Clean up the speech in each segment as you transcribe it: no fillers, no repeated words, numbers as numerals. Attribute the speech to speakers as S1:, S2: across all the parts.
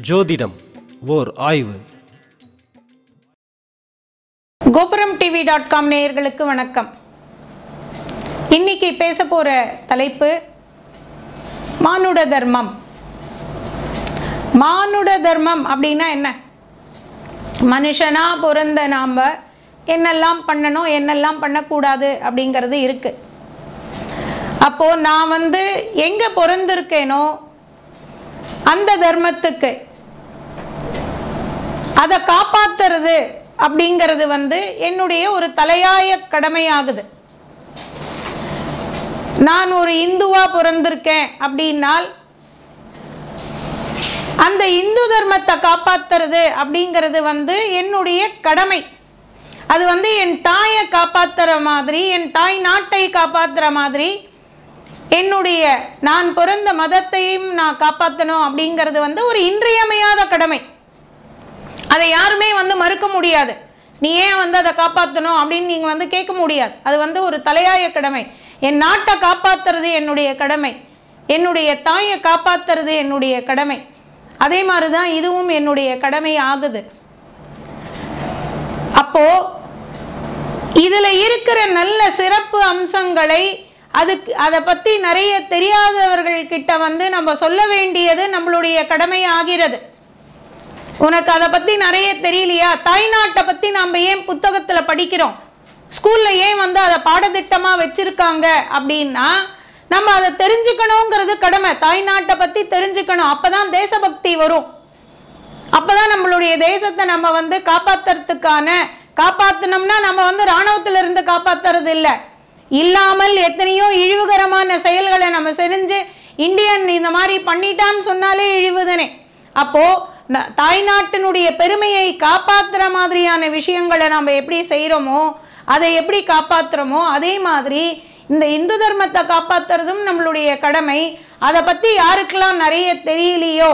S1: ஜோதிடம் ஓர் ஆய்வு.
S2: கோபுரம்.tv.com நேயர்களுக்கு வணக்கம். இன்னைக்கு பேச போற தலைப்பு மானுட தர்மம். மானுட தர்மம் அப்படின்னா என்ன? மனுஷனா பிறந்த நாம என்னெல்லாம் பண்ணணும், என்னெல்லாம் பண்ணக்கூடாது அப்படிங்கிறது இருக்கு. அப்போ நான் எங்க பிறந்திருக்கேனோ அந்த தர்மத்துக்கு அதை காப்பாத்துறது அப்படிங்கிறது என்னுடைய ஒரு தலையாய கடமையாகுது. நான் ஒரு இந்துவா பிறந்திருக்கேன் அப்படின்னால் அந்த இந்து தர்மத்தை காப்பாத்துறது அப்படிங்கிறது என்னுடைய கடமை. அது என் தாயை காப்பாத்துற மாதிரி, என் தாய் நாட்டை காப்பாத்துற மாதிரி என்னுடைய நான் பிறந்த மதத்தையும் நான் காப்பாற்றணும் அப்படிங்கிறது ஒரு இன்றியமையாத கடமை. அதை யாருமே மறுக்க முடியாது. நீ ஏன் அதை காப்பாற்றணும் அப்படின்னு நீங்க கேட்க முடியாது. அது ஒரு தலையாய கடமை. என் நாட்டை காப்பாத்துறது என்னுடைய கடமை, என்னுடைய தாயை காப்பாத்துறது என்னுடைய கடமை. அதே மாதிரிதான் இதுவும் என்னுடைய கடமை ஆகுது. அப்போ இதுல இருக்கிற நல்ல சிறப்பு அம்சங்களை அதை பத்தி நிறைய தெரியாதவர்கள் கிட்ட நம்ம சொல்ல வேண்டியது நம்மளுடைய கடமை ஆகிறது. உனக்கு அதை பத்தி நிறைய தெரியலையா? தாய்நாட்டை பத்தி நாம ஏன் புத்தகத்துல படிக்கிறோம், ஸ்கூல்ல ஏன் அதை பாடத்திட்டமா வச்சிருக்காங்க அப்படின்னா நம்ம அதை தெரிஞ்சுக்கணுங்கிறது கடமை. தாய்நாட்டை பத்தி தெரிஞ்சுக்கணும். அப்பதான் தேசபக்தி வரும். அப்பதான் நம்மளுடைய தேசத்தை நம்ம காப்பாத்தணும்னா நம்ம ராணுவத்துல இருந்து காப்பாத்துறது இல்லை. இல்லாமல் எத்தனையோ இழிவுகரமான செயல்களை நம்ம செஞ்சு இந்தியன் இந்த மாதிரி பண்ணிட்டான்னு சொன்னாலே இழிவுதானே. அப்போ தாய்நாட்டினுடைய பெருமையை காப்பாத்துற மாதிரியான விஷயங்களை நம்ம எப்படி செய்யறோமோ, அதை எப்படி காப்பாத்துறோமோ, அதே மாதிரி இந்த இந்து தர்மத்தை காப்பாத்துறதும் நம்மளுடைய கடமை. அதை பத்தி யாருக்கெல்லாம் நிறைய தெரியலையோ,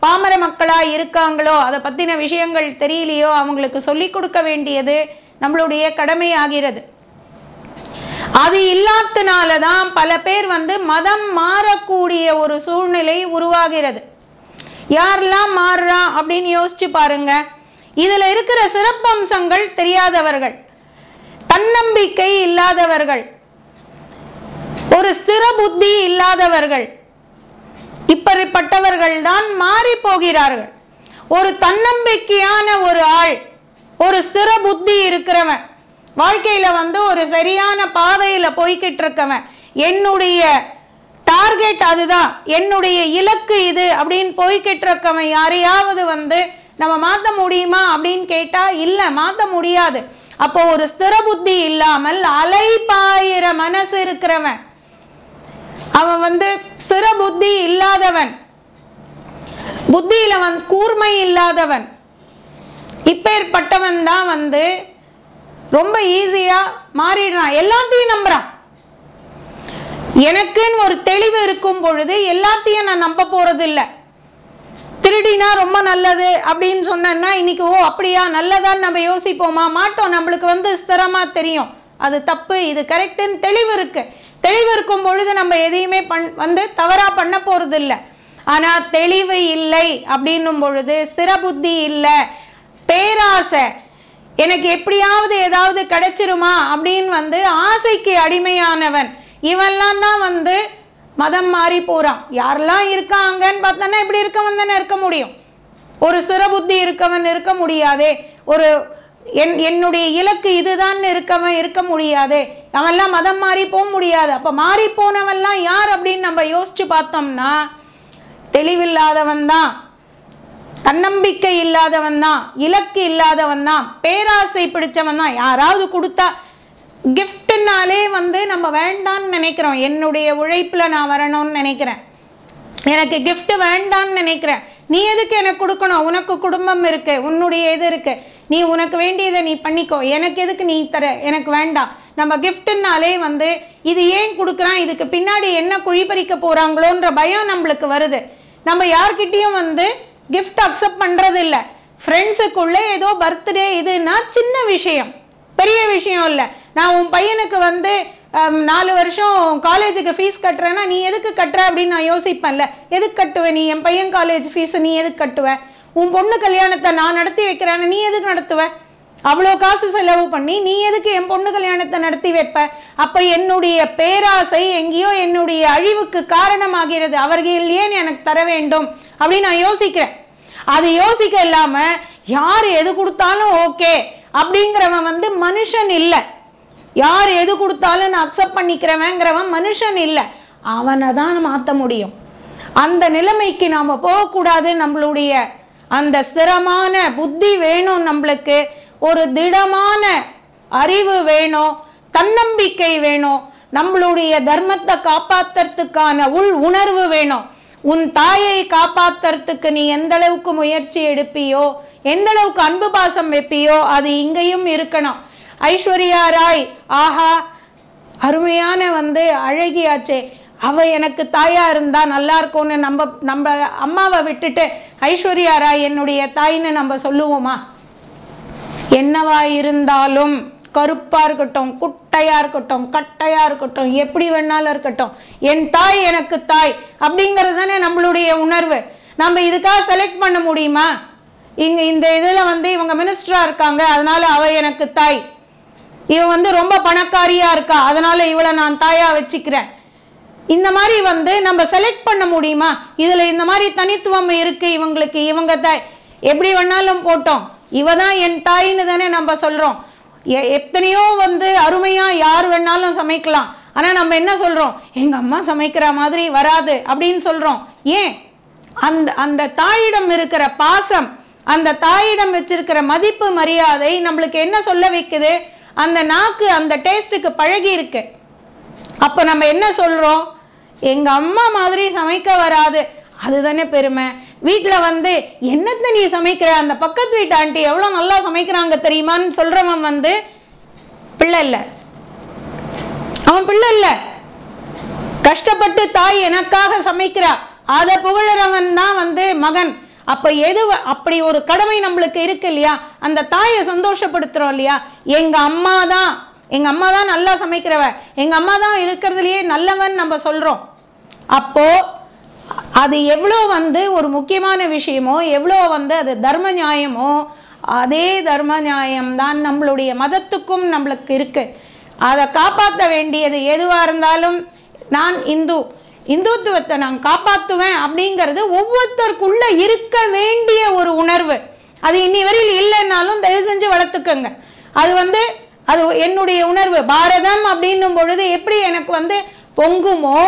S2: பாமர மக்களா இருக்காங்களோ, அதை பத்தின விஷயங்கள் தெரியலையோ அவங்களுக்கு சொல்லிக் கொடுக்க வேண்டியது நம்மளுடைய கடமை ஆகிறது. அது இல்லாதனாலதான் பல பேர் மதம் மாறக்கூடிய ஒரு சூழ்நிலை உருவாகிறது. யாரெல்லாம் மாறுறா அப்படின்னு யோசிச்சு பாருங்க. இதுல இருக்கிற சிறப்பம்சங்கள் தெரியாதவர்கள், தன்னம்பிக்கை இல்லாதவர்கள், ஒரு ஸ்திர புத்தி இல்லாதவர்கள், இப்படிப்பட்டவர்கள் தான் மாறி போகிறார்கள். ஒரு தன்னம்பிக்கையான ஒரு ஆள், ஒரு ஸ்திர புத்தி இருக்கிறவன், வாழ்க்கையில ஒரு சரியான பாதையில போய்கிட்டு இருக்கவன், என்னுடைய டார்கெட் அதுதான், என்னுடைய இலக்கு இது அப்படின்னு போய்கிட்டு இருக்கவன் யாரையாவது நம்ம மாத்த முடியுமா அப்படின்னு கேட்டா இல்ல, மாத்த முடியாது. அப்போ ஒரு ஸ்திர புத்தி இல்லாமல் அலைபாயிர மனசு இருக்கிறவன், அவன் ஸ்திர புத்தி இல்லாதவன், புத்தியில கூர்மை இல்லாதவன், இப்பேற்பட்டவன் தான் ரொம்ப ஈஸியா மாறிடுறான். எல்லாத்தையும் நம்புறான். எனக்குன்னு ஒரு தெளிவு இருக்கும் பொழுது எல்லாத்தையும் நான் நம்ப போறது இல்லை. திருடினா ரொம்ப நல்லது அப்படின்னு சொன்னா இன்னைக்கு அப்படியா நல்லதான்னு நம்ம யோசிப்போமா? மாட்டோம். நம்மளுக்கு ஸ்திரமா தெரியும் அது தப்பு, இது கரெக்டுன்னு தெளிவு இருக்கு. தெளிவு இருக்கும் பொழுது நம்ம எதையுமே தவறா பண்ண போறது இல்லை. ஆனா தெளிவு இல்லை அப்படின்னும் பொழுது, ஸ்திர புத்தி இல்லை, பேராசை, எனக்கு எப்படியாவது ஏதாவது கிடைச்சிருமா அப்படின்னு ஆசைக்கு அடிமையானவன், இவெல்லாம் தான் மதம் மாறி போறான். யாரெல்லாம் இருக்காங்கன்னு பார்த்தோன்னா இப்படி இருக்கவன் தானே இருக்க முடியும். ஒரு ஸ்திர புத்தி இருக்கவன் இருக்க முடியாதே. ஒரு என்னுடைய இலக்கு இதுதான் இருக்கவன் இருக்க முடியாதே. அவன்லாம் மதம் மாறி போக முடியாது. அப்ப மாறி போனவன்லாம் யார் அப்படின்னு நம்ம யோசிச்சு பார்த்தோம்னா தெளிவில்லாதவன் தான், தன்னம்பிக்கை இல்லாதவன் தான், இலக்கு இல்லாதவன் தான், பேராசை பிடிச்சவன் தான். யாராவது கொடுத்தா கிஃப்ட்னாலே நம்ம வேண்டான்னு நினைக்கிறோம். என்னுடைய உழைப்புல நான் வரணும்னு நினைக்கிறேன், எனக்கு கிஃப்ட் வேண்டான்னு நினைக்கிறேன். நீ எதுக்கு எனக்கு கொடுக்கணும்? உனக்கு குடும்பம் இருக்கு, உன்னுடைய இது இருக்கு, நீ உனக்கு வேண்டியதை நீ பண்ணிக்கோ, எனக்கு எதுக்கு நீ தர, எனக்கு வேண்டாம். நம்ம கிஃப்ட்னாலே இது ஏன் கொடுக்குறான், இதுக்கு பின்னாடி என்ன குழிபறிக்க போறாங்களோன்ற பயம் நம்மளுக்கு வருது. நம்ம யார்கிட்டையும் கிஃப்ட் அக்செப்ட் பண்றது இல்லை. ஃப்ரெண்ட்ஸுக்குள்ள ஏதோ பர்த்டே இதுன்னா சின்ன விஷயம், பெரிய விஷயம் இல்லை. நான் உன் பையனுக்கு 4 வருஷம் காலேஜுக்கு ஃபீஸ் கட்டுறேன்னா நீ எதுக்கு கட்டுற அப்படின்னு நான் யோசிப்பேன்ல. எதுக்கு கட்டுவேன் நீ? என் பையன் காலேஜ் ஃபீஸ் நீ எதுக்கு கட்டுவ? உன் பொண்ணு கல்யாணத்தை நான் நடத்தி வைக்கிறேன்னு நீ எதுக்கு நடத்துவ? அவ்வளோ காசு செலவு பண்ணி நீ எதுக்கு என் பொண்ணு கல்யாணத்தை நடத்தி வைப்ப? அப்ப என்னுடைய பேராசை எங்கேயோ என்னுடைய அழிவுக்கு காரணமாகிறது. அவர்கள் ஏன் எனக்கு தர வேண்டும் அப்படின்னு நான் யோசிக்கிறேன். அது யோசிக்க இல்லாம யார் எது கொடுத்தாலும் ஓகே அப்படிங்கிறவன் மனுஷன் இல்லை. யார் எது கொடுத்தாலும் நான் அக்செப்ட் பண்ணிக்கிறவங்கிறவன் மனுஷன் இல்லை. அவனை தான் மாற்ற முடியும். அந்த நிலைமைக்கு நாம் போகக்கூடாது. நம்மளுடைய அந்த ஸ்திரமான புத்தி வேணும், நம்மளுக்கு ஒரு திடமான அறிவு வேணும், தன்னம்பிக்கை வேணும், நம்மளுடைய தர்மத்தை காப்பாற்றுறதுக்கான உள் உணர்வு வேணும். உன் தாயை காப்பாற்றுறதுக்கு நீ எந்த அளவுக்கு முயற்சி எடுப்பியோ, எந்த அளவுக்கு அன்பு பாசம் வைப்பியோ அது இங்கேயும் இருக்கணும். ஐஸ்வர்யா ராய் ஆஹா அருமையான அழகியாச்சே, அவ எனக்கு தாயா இருந்தா நல்லா இருக்கும்னு நம்ம அம்மாவை விட்டுட்டு ஐஸ்வர்யா ராய் என்னுடைய தாயின்னு நம்ம சொல்லுவோமா? என்னவா இருந்தாலும், கருப்பா இருக்கட்டும், குட்டையா இருக்கட்டும், கட்டையா இருக்கட்டும், எப்படி வேணாலும் இருக்கட்டும், என் தாய் எனக்கு தாய் அப்படிங்கிறது தானே நம்மளுடைய உணர்வு. நம்ம இதுக்காக செலக்ட் பண்ண முடியுமா? இந்த இதுல இவங்க மினிஸ்டரா இருக்காங்க அதனால அவ எனக்கு தாய், இவ ரொம்ப பணக்காரியா இருக்கா அதனால இவளை நான் தாயா வச்சுக்கிறேன். இந்த மாதிரி நம்ம செலக்ட் பண்ண முடியுமா? இதுல இந்த மாதிரி தனித்துவம் இருக்கு இவங்களுக்கு, இவங்க தாய் எப்படி வேணாலும் போட்டோம், இவ தான் என் தாயின்னு தானே நம்ம சொல்றோம். எத்தனையோ அருமையா யார் வேணாலும் சமைக்கலாம். ஆனா நம்ம என்ன சொல்றோம்? எங்க அம்மா சமைக்கிற மாதிரி வராது அப்படின்னு சொல்றோம். ஏன்? அந்த தாயிடம் இருக்கிற பாசம், அந்த தாயிடம் வச்சிருக்கிற மதிப்பு மரியாதை நம்மளுக்கு என்ன சொல்ல வைக்குது? அந்த நாக்கு அந்த டேஸ்ட்டுக்கு பழகி இருக்கு. அப்ப நம்ம என்ன சொல்றோம்? எங்க அம்மா மாதிரி சமைக்க வராது, அதுதானே பெருமை. வீட்டில் என்னத்தை நீ சமைக்கிற, அந்த பக்கத்து வீட்டு ஆண்டி எவ்வளோ நல்லா சமைக்கிறாங்க தெரியுமான்னு சொல்றவன் பிள்ளை இல்லை, அவன் பிள்ளை இல்லை. கஷ்டப்பட்டு தாய் எனக்காக சமைக்கிறா அதை புகழறவன் தான் மகன். அப்ப எது அப்படி ஒரு கடமை நம்மளுக்கு இருக்கு இல்லையா? அந்த தாயை சந்தோஷப்படுத்துறோம் இல்லையா? எங்க அம்மா தான் நல்லா சமைக்கிறவ, எங்க அம்மா தான் இருக்கிறதுலயே நல்லவன் நம்ம சொல்றோம். அப்போ அது எவ்வளோ ஒரு முக்கியமான விஷயமோ, எவ்வளோ அது தர்ம நியாயமோ, அதே தர்ம நியாயம் தான் நம்மளுடைய மதத்துக்கும் நம்மளுக்கு இருக்கு. அதை காப்பாற்ற வேண்டியது எதுவா இருந்தாலும், நான் இந்துத்துவத்தை நான் காப்பாற்றுவேன் அப்படிங்கிறது ஒவ்வொருத்தருக்குள்ள இருக்க வேண்டிய ஒரு உணர்வு. அது இன்னி வரையில் இல்லைன்னாலும் தயவு செஞ்சு வளர்த்துக்கங்க. அது அது என்னுடைய உணர்வு. பாரதம் அப்படின்னும் பொழுது எப்படி எனக்கு பொங்குமோ,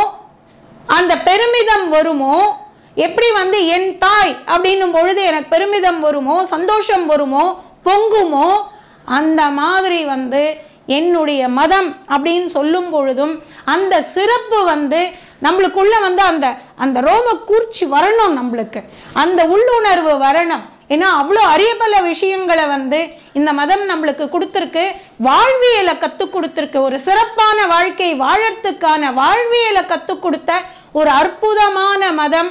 S2: அந்த பெருமிதம் வருமோ, எப்படி என் தாய் அப்படின்னும் பொழுது எனக்கு பெருமிதம் வருமோ, சந்தோஷம் வருமோ, பொங்குமோ, அந்த மாதிரி என்னுடைய மதம் அப்படின்னு சொல்லும் பொழுதும் அந்த சிறப்பு நம்மளுக்குள்ள அந்த ரோம கூர்ச்சி வரணும், நம்மளுக்கு அந்த உள்ளுணர்வு வரணும். ஏன்னா அவ்வளோ அரிய பல விஷயங்களை இந்த மதம் நம்மளுக்கு கொடுத்துருக்கு, வாழ்வியலை கற்றுக் கொடுத்துருக்கு. ஒரு சிறப்பான வாழ்க்கை வாழறதுக்கான வாழ்வியலை கற்றுக் கொடுத்த ஒரு அற்புதமான மதம்.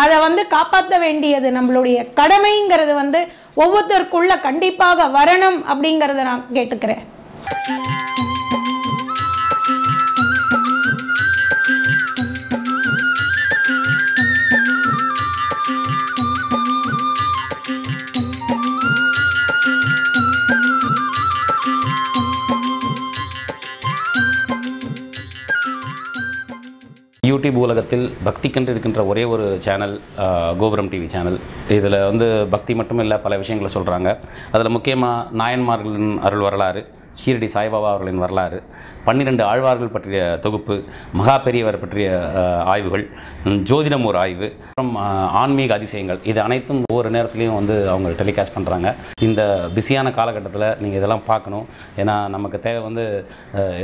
S2: அதை காப்பாற்ற வேண்டியது நம்மளுடைய கடமைங்கிறது ஒவ்வொருத்தருக்குள்ள கண்டிப்பாக வரணும் அப்படிங்கிறத நான் கேட்டுக்கிறேன்.
S3: யூடியூப் உலகத்தில் பக்திக்கென்று இருக்கின்ற ஒரே ஒரு சேனல் கோபுரம் டிவி சேனல். இதில் பக்தி மட்டும் இல்லை, பல விஷயங்களை சொல்கிறாங்க. அதில் முக்கியமாக நாயன்மார்களின் அருள் வரலாறு, ஷீரடி சாய்பாபா அவர்களின் வரலாறு, 12 ஆழ்வார்கள் பற்றிய தொகுப்பு, மகா பெரியவர் பற்றிய ஆய்வுகள், ஜோதிடம் ஒரு ஆய்வு, அப்புறம் ஆன்மீக அதிசயங்கள், இது அனைத்தும் ஒவ்வொரு நேரத்துலையும் அவங்க டெலிகாஸ்ட் பண்ணுறாங்க. இந்த பிஸியான காலகட்டத்தில் நீங்கள் இதெல்லாம் பார்க்கணும். ஏன்னா நமக்கு தேவை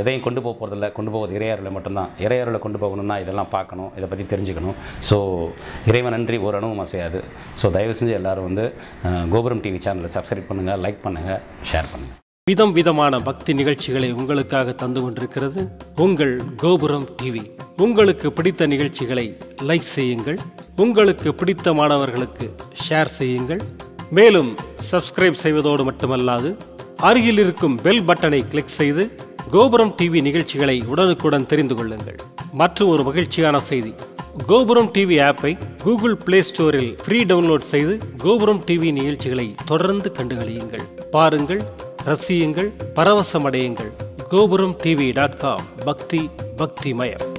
S3: எதையும் கொண்டு போக போகிறதில்ல, கொண்டு போவது இறையருளை மட்டும்தான். இறையருளை கொண்டு போகணும்னா இதெல்லாம் பார்க்கணும், இதை பற்றி தெரிஞ்சுக்கணும். ஸோ இறைவன் நன்றி ஒரு அணுவும் அசையாது. ஸோ தயவு செஞ்சு எல்லோரும் கோபுரம் டிவி சேனலை சப்ஸ்கிரைப் பண்ணுங்கள், லைக் பண்ணுங்கள், ஷேர் பண்ணுங்கள்.
S1: விதம் விதமான பக்தி நிகழ்ச்சிகளை உங்களுக்காக தந்து கொண்டிருக்கிறது உங்கள் கோபுரம் டிவி. உங்களுக்கு பிடித்த நிகழ்ச்சிகளை லைக் செய்யுங்கள், உங்களுக்கு பிடித்த மாணவர்களுக்கு ஷேர் செய்யுங்கள். மேலும் சப்ஸ்கிரைப் செய்வதோடு மட்டுமல்லாது அருகில் இருக்கும் பெல் பட்டனை கிளிக் செய்து கோபுரம் டிவி நிகழ்ச்சிகளை உடனுக்குடன் தெரிந்து கொள்ளுங்கள். மற்றும் ஒரு மகிழ்ச்சியான செய்தி, கோபுரம் டிவி ஆப்பை கூகுள் பிளே ஸ்டோரில் ஃப்ரீ டவுன்லோட் செய்து கோபுரம் டிவி நிகழ்ச்சிகளை தொடர்ந்து கண்டுகளியுங்கள். பாருங்கள், ரசியுங்கள், பரவசமடையுங்கள். gopuramtv.com. பக்திமயம்.